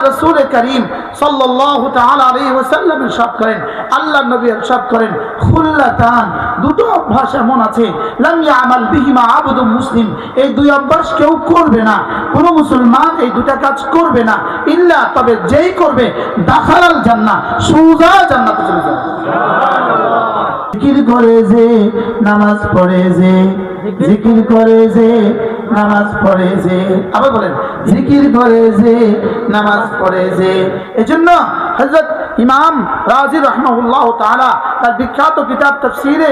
রাসূল করিম সাল্লাল্লাহু তাআলা আলাইহি ওয়াসাল্লাম ইরশাদ করেন, আল্লাহর নবী ইরশাদ করেন, খুল্লাতান, দুটো অভ্যাস এমন আছে, লাম ইয়ামাল বিহিমা আবদুম মুসলিম, এই দুই অভ্যাস কেউ করবে না, কোন মুসলমান এই দুটা কাজ করবে না, ইল্লা, তবে যেই করবে, দাখালাল জান্নাহ, সোজা জান্নাতে চলে যাবে। জিকির করে যে, নামাজ পড়ে যে, জিকির করে যে, নামাজ পড়ে যে, আবার বলেন, জিকির করে যে, নামাজ পড়ে যে। এজন্য হযরত ইমাম রাজি রাহিমাহুল্লাহ তাআলা তার বিখ্যাত কিতাব তাফসীরে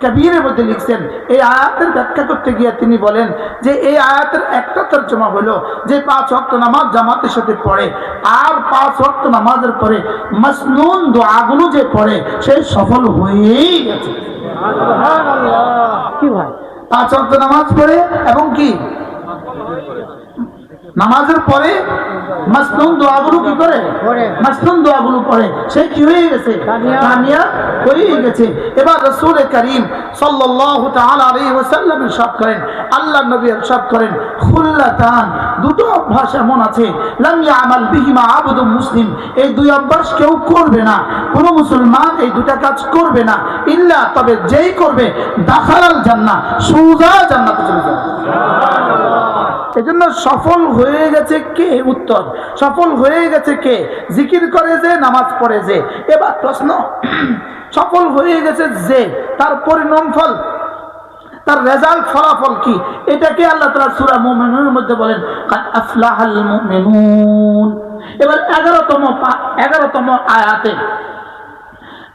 কবীরের মধ্যে লিখছেন, এই আয়াতের ব্যাখ্যা করতে গিয়ে তিনি বলেন যে এই আয়াতের একটা তরজমা হলো যে 5 ওয়াক্ত নামাজ জামাতের সাথে পড়ে আর 5 ওয়াক্ত নামাজের পরে মাসনুন দোয়াগুলো যে পড়ে সে সফল হয়েই গেছে। সুবহানাল্লাহ। কি ভাই, 5 ওয়াক্ত নামাজ পড়ে এবং কি নামাজের পরে মাসনুন দোয়াগুলো কি করে, মাসনুন দোয়াগুলো পড়ে, সে কি হয়ে গেছে, কামিয়াব হয়ে গেছে। এবার রাসূল করিম সাল্লাল্লাহু তাআলা আলাইহি ওয়াসাল্লাম ইরশাদ করেন, আল্লাহর নবী ইরশাদ করেন, খুল্লাতান, দুটো অভ্যাস এমন আছে, লাম ইয়ামাল বিহিমা আবদুম মুসলিম, এই দুই অভ্যাস কেউ করবে না, কোন মুসলমান এই দুটা কাজ করবে না, ইল্লা, তবে যেই করবে, দাখালাল জান্নাহ, সোজা জান্নাতে চলে যাবে। এজন্য সফল হয়ে গেছে কে, উত্তর, সফল হয়ে গেছে কে, জিকির করে যে, নামাজ পড়ে যে। এবার প্রশ্ন, সফল হয়ে গেছে যে, তার পরিণাম ফল, তার রেজাল্ট, ফলাফল কি, এটাকে আল্লাহ তাআলা সূরা মুমিনুনের মধ্যে বলেন, কাদ আফলাহাল মুমিনুন। এবার 11তম আয়াতে,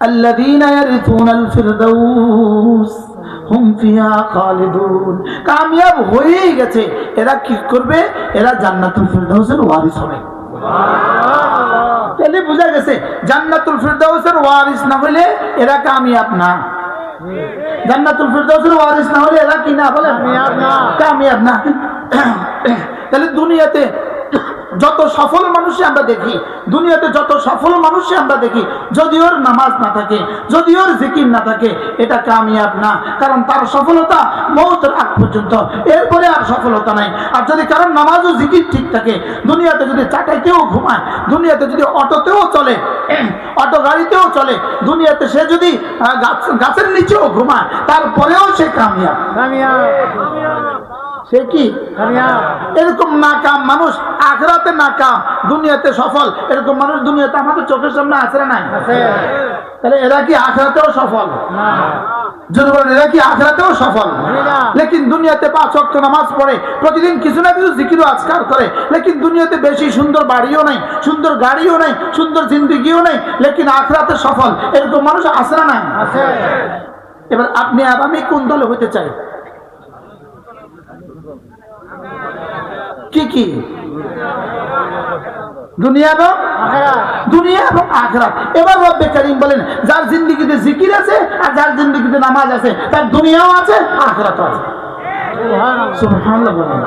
আল্লাযীনা ইয়ারিসুনাল ফিরদাউস হুম ফিহা খালিদুন, কামিয়াব হয়েই গেছে, এরা কি করবে, এরা জান্নাতুল ফিরদাউসের ওয়ারিস হবে। সুবহানাল্লাহ। তাহলে বোঝা গেছে জান্নাতুল ফিরদাউসের ওয়ারিস না হলে এরা কামিয়াব না, জান্নাতুল ফিরদাউসের ওয়ারিস না হলে এরা কি না, বলেন, কামিয়াব না। তাহলে দুনিয়াতে যত সফল মানুষই আমরা দেখি, দুনিয়াতে যত সফল মানুষই আমরা দেখি, যদি ওর নামাজ না থাকে, যদি ওর জিকির না থাকে, এটা কামিয়াব না, কারণ তার সফলতা মওতের আগ পর্যন্ত, এরপরে আর সফলতা নাই। আর যদি কারণ নামাজ ও জিকির ঠিক থাকে, দুনিয়াতে যদি চাকাইতেও ঘুমায়, দুনিয়াতে যদি অটোতেও চলে, অটো গাড়িতেও চলে, দুনিয়াতে সে যদি গাছের নিচেও ঘুমায়, তারপরেও সে কামিয়াব। সে কি কামিয়াব। এরকম নাকাম মানুষ আখিরাতে নাকাম, দুনিয়াতে সফল, এরকম মানুষ দুনিয়াতে আমাদের চোখের সামনে আছে না নাই? তাহলে এরা কি আখিরাতেও সফল না? যদি বলেন এরা কি আখিরাতেও সফল না, লেকিন দুনিয়াতে 5 ওয়াক্ত নামাজ পড়ে, প্রতিদিন কিছু না কিছু জিকির ও আজকার করে, লেকিন দুনিয়াতে বেশি সুন্দর বাড়িও নাই, সুন্দর গাড়িও নাই, সুন্দর জিন্দেগিও নাই, লেকিন আখিরাতে সফল, এরকম মানুষ আছে না নাই? আছে। এবার আপনি আর আমি কোন দলে হতে চাই? কি কি? দুনিয়া এবং আখিরাত, দুনিয়া এবং আখিরাত। এবার রব্বে কারীম বলেন, যার জিন্দেগিতে জিকির আছে আর যার জিন্দেগিতে নামাজ আছে, তার দুনিয়াও আছে, আখিরাতও আছে। সুবহানাল্লাহ, সুবহানাল্লাহ বলেন।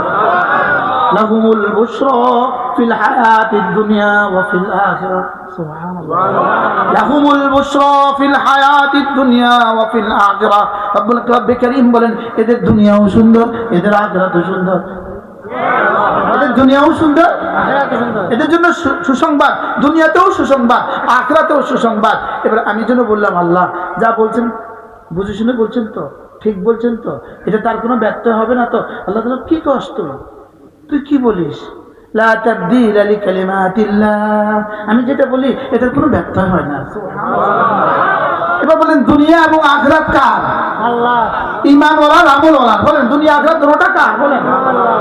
লাহুমুল বুশরা ফিল হায়াতিদ দুনিয়া ওয়া ফিল আখিরাহ, সুবহানাল্লাহ, লাহুমুল বুশরা ফিল হায়াতিদ দুনিয়া ওয়া ফিল আখিরাহ। রব্বে কারীম বলেন, এদের দুনিয়াও সুন্দর, এদের আখিরাতও সুন্দর, এদের দুনিয়াও সুন্দর, এদের জন্য সুসংবাদ, দুনিয়াতেও সুসংবাদ, আখিরাতেও সুসংবাদ। এবার আমি যেন বললাম, আল্লাহ যা বলছেন বুঝে শুনে বলছেন তো, ঠিক বলছেন তো, এটা তার কোনো ব্যত্যয় হবে না তো? আল্লাহ তাআলা কি কষ্ট, তুই কি বলিস, লা তাবদীলা লিকালিমাতিল্লাহ, আমি যেটা বলি এটার কোনো ব্যত্যয় হয় না। সুবহানাল্লাহ। এবার বলেন, দুনিয়া এবং আখিরাত কার? আল্লাহ। ঈমান ওয়ালা, আমল ওয়ালা, বলেন দুনিয়া আখিরাত দুটোটা কার? বলেন আল্লাহ।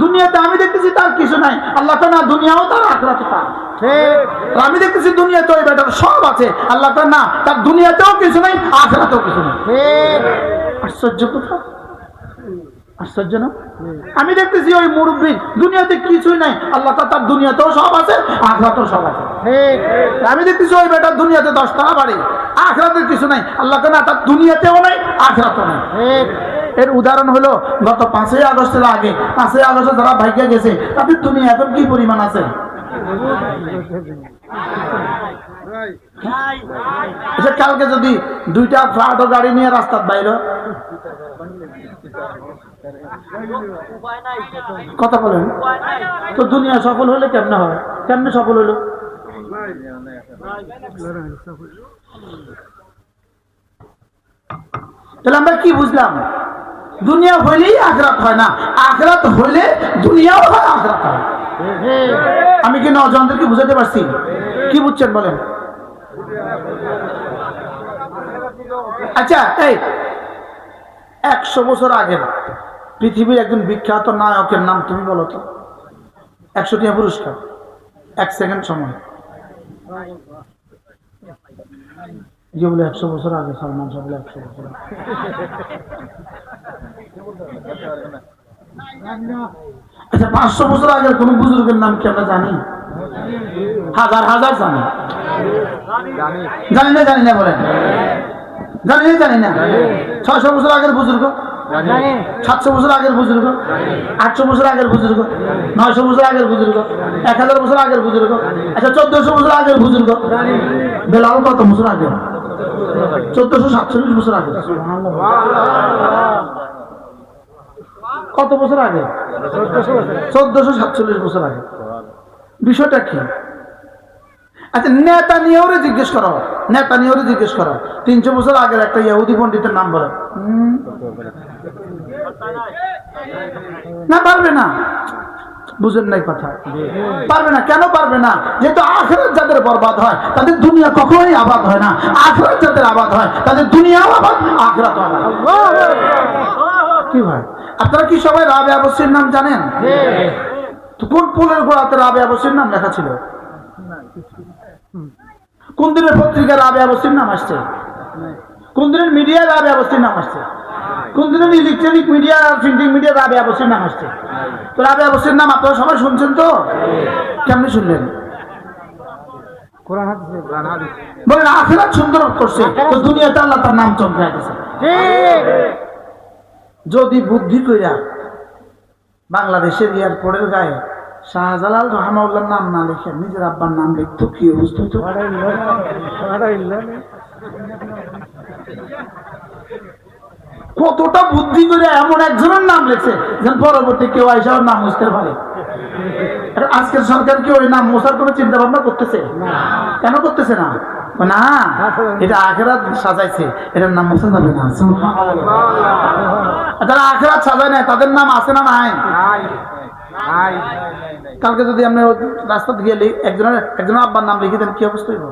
দুনিয়াতে আমি দেখতেছি তার কিছু নাই, আল্লাহ তো না, দুনিয়াও তার, আখিরাতও তার। ঠিক। আমি দেখতেছি দুনিয়াতে ওই বেটার সব আছে, আল্লাহ তো না, তার দুনিয়াতেও কিছু নাই, আখিরাতেও কিছু নাই। ঠিক। আশ্চর্য কথা, আশ্চর্য না? আমি দেখতেছি ওই মুরব্বী দুনিয়াতে কিছুই নাই, আল্লাহ তার দুনিয়াতেও সব আছে, আখিরাতেও সব আছে। ঠিক। আমি দেখতেছি ওই বেটার দুনিয়াতে 10 তলা বাড়ি, আখিরাতের কিছু নাই, আল্লাহ না, তার দুনিয়াতেও নাই, আখিরাতেও নাই। ঠিক। এর উদাহরণ হলো গত 5ই আগস্টের আগে, 5ই আগস্টে যারা ভাগ্যে গেছে তাদের দুনিয়া এখন কি পরিমাণ আছে? কালকে যদি 2টা ফ্রাডো গাড়ি নিয়ে রাস্তার বাইরে কথা বলেন তো, দুনিয়া সফল হলে কেমনে হয়? কেমনে সফল হলো? তাহলে আমরা কি বুঝলাম? দুনিয়া হইলেই আখরাত হয় না, আখরাত হইলে দুনিয়াও হয়, আখরাত হয়। আমি কি নওজওয়ানদেরকে বুঝাতে পারছি? কি বুঝছেন বলেন? আচ্ছা, এই 100 বছর আগে পৃথিবীর একজন বিখ্যাত নায়কের নাম তুমি বলো তো। 100 টাকা পুরস্কার, 1 সেকেন্ড সময়। যে বলে 100 বছর আগে, সালমান শাহ বলে 100 বছর আগে। আচ্ছা, 500 বছর আগের কোন বুজুর্গের নাম কি আমরা জানি? হাজার হাজার জানি। জানি না? জানি না বলেন। জানি না? 600 বছর আগের বুজুর্গ, 700 বছর আগের বুজুর্গ, 800 বছর আগের বুজুর্গ, 900 বছর আগের বুজুর্গ, 1000 বছর আগের বুজুর্গ। আচ্ছা, 1400 বছর আগের বুজুর্গ। বেলাল কত বছর আগে? 1447 বছর আগে। কত বছর আগে? 1447 বছর আগে। বিষয়টা কি? আচ্ছা, নেতানিয়াহুরে জিজ্ঞেস করো, 300 বছর আগের একটা ইহুদি পণ্ডিতের নাম বলো। না, পারবে না। বুঝেন নাই কথা? পারবে না। কেন পারবে না? যেহেতু আখিরাত যাদের বরবাদ হয় তাদের দুনিয়া কখনোই আবাদ হয় না, আখিরাত যাদের আবাদ হয় তাদের দুনিয়াও আবাদ, আখিরাত আবাদ। কি ভাই, আপনারা কি সবাই রাবেয়া বসরির নাম জানেন? তো কোন পুলের গোড়াতে রাবেয়া বসরির নাম লেখা ছিল? কোন দিনের পত্রিকা রাবেয়া বসরির নাম আসছে? কোন দিনের মিডিয়ায় রাবেয়া বসরির নাম আসছে? কোন দিনের ইলেকট্রনিক মিডিয়া আর প্রিন্টিং মিডিয়া রাবেয়া বসরির নাম আসছে? তো রাবেয়া বসরির নাম আপনারা সবাই শুনছেন তো? কেমনি শুনলেন? বলেন আখিরাত সুন্দর করছে তো দুনিয়াতে আল্লাহ তার নাম চমকায় দিয়েছে। যদি বুদ্ধি কইরা বাংলাদেশের এয়ারপোর্টের গায়ে শাহজালাল রহমাউল্লাহর নাম না লিখে নিজের আব্বার নাম লিখতো, কি অবস্থা হতো? কতটা বুদ্ধি করে এমন একজনের নাম লিখছে যেন পরবর্তী কেউ আইসা ওর নাম মুছতে পারে। আজকের সরকার কি ওই নাম মোছার কোনো চিন্তা ভাবনা করতেছে? কেন করতেছে না? না, এটা আখিরাত সাজাইছে, এটার নাম মোছা যাবে না। যারা আখিরাত সাজায় না তাদের নাম আছে না নাই? কালকে যদি আপনি রাস্তা গিয়ে একজনের আব্বার নাম লিখে দেন, কি অবস্থা হইব?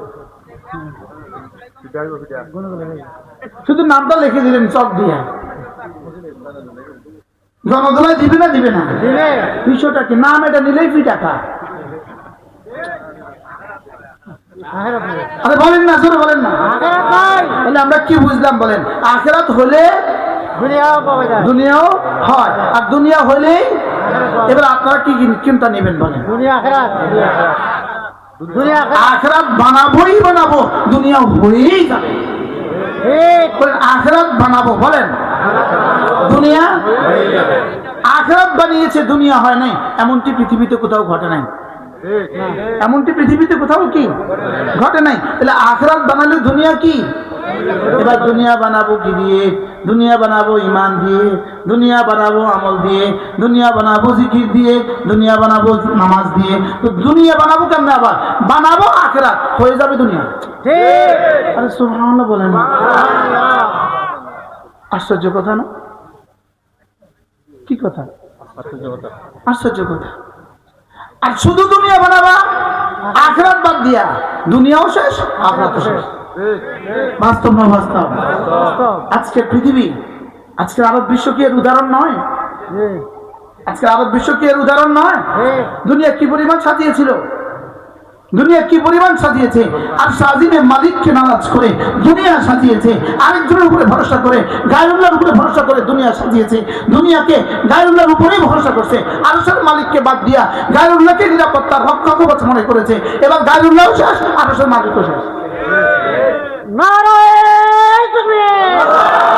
শুধু নামটা লিখে দিলেন চক দিয়ে, জনগণায় দিবে না? দিবে না। বিষয়টা কি? নাম এটা নিলেই ফি টাকা। আরে বলেন না, জোরে বলেন না। তাহলে আমরা কি বুঝলাম বলেন? আখিরাত হলে দুনিয়াও হয়, আর দুনিয়া হলে এবার আপনারা কি চিন্তা নেবেন বলেন? আখিরাত বানাবোই বানাবো, দুনিয়া হয়েই যাবে। আখিরাত বানাবো বলেন, দুনিয়া আখিরাত বানিয়েছে, দুনিয়া হয় নাই, এমনটি পৃথিবীতে কোথাও ঘটে নাই। এমনটি পৃথিবীতে কোথাও কি ঘটে নাই। তাহলে আখিরাত বানালে দুনিয়া কি? এবার দুনিয়া বানাবো কি দিয়ে? দুনিয়া বানাবো ইমান দিয়ে, দুনিয়া বানাবো আমল দিয়ে, দুনিয়া বানাবো জিকির দিয়ে, দুনিয়া বানাবো নামাজ দিয়ে। তো দুনিয়া বানাবো কেমনে? আবার বানাবো আখিরাত, হয়ে যাবে দুনিয়া। আরে সুবহানাল্লাহ বলেন। আশ্চর্য কথা না? কি কথা? আশ্চর্য কথা। আর শুধু দুনিয়া বানাবা, আখিরাত বাদ দিয়া, দুনিয়াও শেষ, আখিরাতও শেষ। বাস্তব না বাস্তব? আজকের পৃথিবী, আজকের আরব বিশ্ব কি এর উদাহরণ নয়? আজকের আরব বিশ্ব কি এর উদাহরণ নয়? দুনিয়া কি পরিমাণ সাজিয়েছিল, দুনিয়া কি পরিমাণ সাজিয়েছে। আর সাজিনে মালিককে নারাজ করে দুনিয়া সাজিয়েছে, আরেকজনের উপরে ভরসা করে, গায়রুল্লাহর উপরে ভরসা করে দুনিয়া সাজিয়েছে। দুনিয়াকে গায়রুল্লাহর উপরেই ভরসা করছে, আরশের মালিককে বাদ দিয়া গায়রুল্লাহকে নিরাপত্তার রক্ষা কবচ মনে করেছে। এবার গায়রুল্লাহও শেষ, আরশের মালিকও শেষ। নারায়ে তাকবীর।